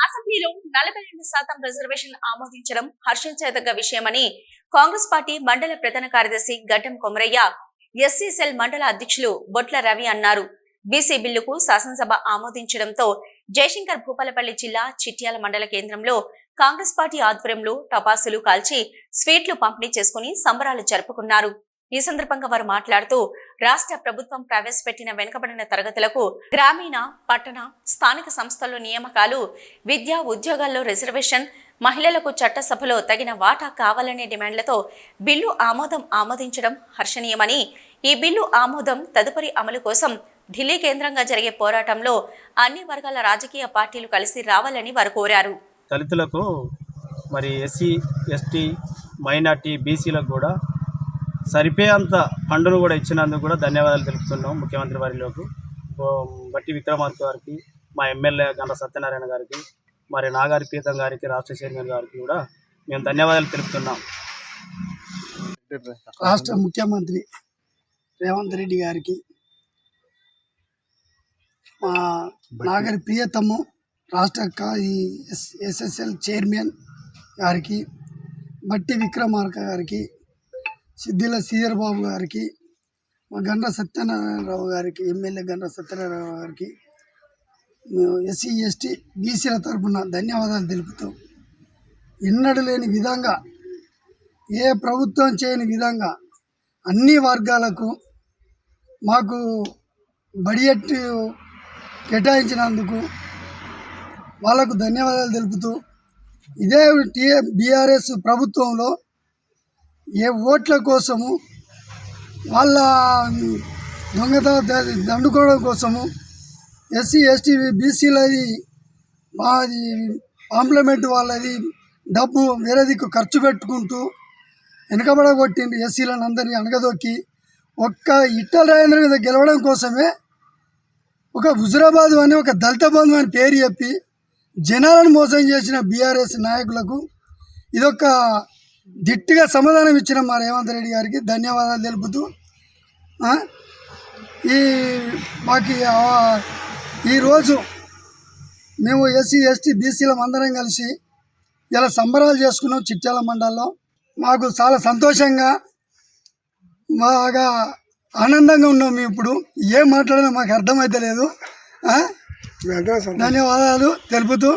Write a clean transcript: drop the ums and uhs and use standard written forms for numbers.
అసెంబ్లీలో 42% రిజర్వేషన్ ఆమోదించడం హర్షించదగ్గ విషయమని కాంగ్రెస్ పార్టీ మండల ప్రధాన కార్యదర్శి గడ్డం కొమరయ్య, ఎస్సీ సెల్ మండల అధ్యక్షులు బొట్ల రవి అన్నారు. బీసీ బిల్లుకు శాసనసభ ఆమోదించడంతో జయశంకర్ భూపాలపల్లి జిల్లా చిట్యాల మండల కేంద్రంలో కాంగ్రెస్ పార్టీ ఆధ్వర్యంలో టపాసులు కాల్చి స్వీట్లు పంపిణీ చేసుకుని సంబరాలు జరుపుకున్నారు. ఈ సందర్భంగా వారు మాట్లాడుతూ రాష్ట్ర ప్రభుత్వం ప్రవేశపెట్టిన వెనుకబడిన తరగతులకు గ్రామీణ, పట్టణ, స్థానిక సంస్థల్లో నియామకాలు, విద్యా ఉద్యోగాల్లో రిజర్వేషన్, మహిళలకు చట్టసభలో తగిన వాటా కావాలనే డిమాండ్లతో బిల్లు ఆమోదించడం హర్షణీయమని, ఈ బిల్లు ఆమోదం తదుపరి అమలు కోసం ఢిల్లీ కేంద్రంగా జరిగే పోరాటంలో అన్ని వర్గాల రాజకీయ పార్టీలు కలిసి రావాలని వారు కోరారు. దళితులకు మరి ఎస్సీ, ఎస్టీ, మైనార్టీ, బీసీలకు కూడా సరిపోయేంత ఫండ్ను కూడా ఇచ్చినందుకు కూడా ధన్యవాదాలు తెలుపుతున్నాం ముఖ్యమంత్రి వారిలోకి, బట్టి విక్రమార్క గారికి, మా ఎమ్మెల్యే గంట సత్యనారాయణ గారికి, మరి నాగారి పీతం గారికి, రాష్ట్ర చైర్మన్ గారికి కూడా మేము ధన్యవాదాలు తెలుపుతున్నాం. రాష్ట్ర ముఖ్యమంత్రి రేవంత్ రెడ్డి గారికి, మా నాగరి ప్రియతము రాష్ట్ర ఎస్ఎస్ఎల్ చైర్మన్ గారికి, బట్టి విక్రమార్క గారికి, సిద్దిల శ్రీధర్ బాబు గారికి, మా గండ్ర సత్యనారాయణరావు గారికి, ఎమ్మెల్యే గండ్ర సత్యనారాయణరావు గారికి ఎస్సీ, ఎస్టీ, బీసీల తరఫున ధన్యవాదాలు తెలుపుతూ, ఎన్నడూ లేని విధంగా, ఏ ప్రభుత్వం చేయని విధంగా అన్ని వర్గాలకు మాకు బడ్జెట్ కేటాయించినందుకు వాళ్ళకు ధన్యవాదాలు తెలుపుతూ, ఇదే బీఆర్ఎస్ ప్రభుత్వంలో ఏ ఓట్ల కోసము, వాళ్ళ దండుకోవడం కోసము ఎస్సీ, ఎస్టీ, బీసీలది మాది కాంప్లిమెంట్ వాళ్ళది డబ్బు వేరే దిక్కు ఖర్చు పెట్టుకుంటూ వెనుకబడగొట్టింది. ఎస్సీలను అందరినీ అణగదొక్కి ఒక్క ఇట్టల రాజేంద్ర మీద గెలవడం కోసమే ఒక హుజురాబాదు అని, ఒక దళిత బంధు అని పేరు చెప్పి జనాలను మోసం చేసిన బీఆర్ఎస్ నాయకులకు ఇదొక దిట్టుగా సమాధానం ఇచ్చిన మా రేవంత్ రెడ్డి గారికి ధన్యవాదాలు తెలుపుతూ, మాకు ఈరోజు మేము ఎస్సీ, ఎస్టీ, బీసీలం అందరం కలిసి ఇలా సంబరాలు చేసుకున్నాం చిట్యాల మండలంలో. మాకు చాలా సంతోషంగా, బాగా ఆనందంగా ఉన్నాం. మేము ఇప్పుడు ఏం మాట్లాడినా మాకు అర్థమైతే లేదు. ధన్యవాదాలు తెలుపుతూ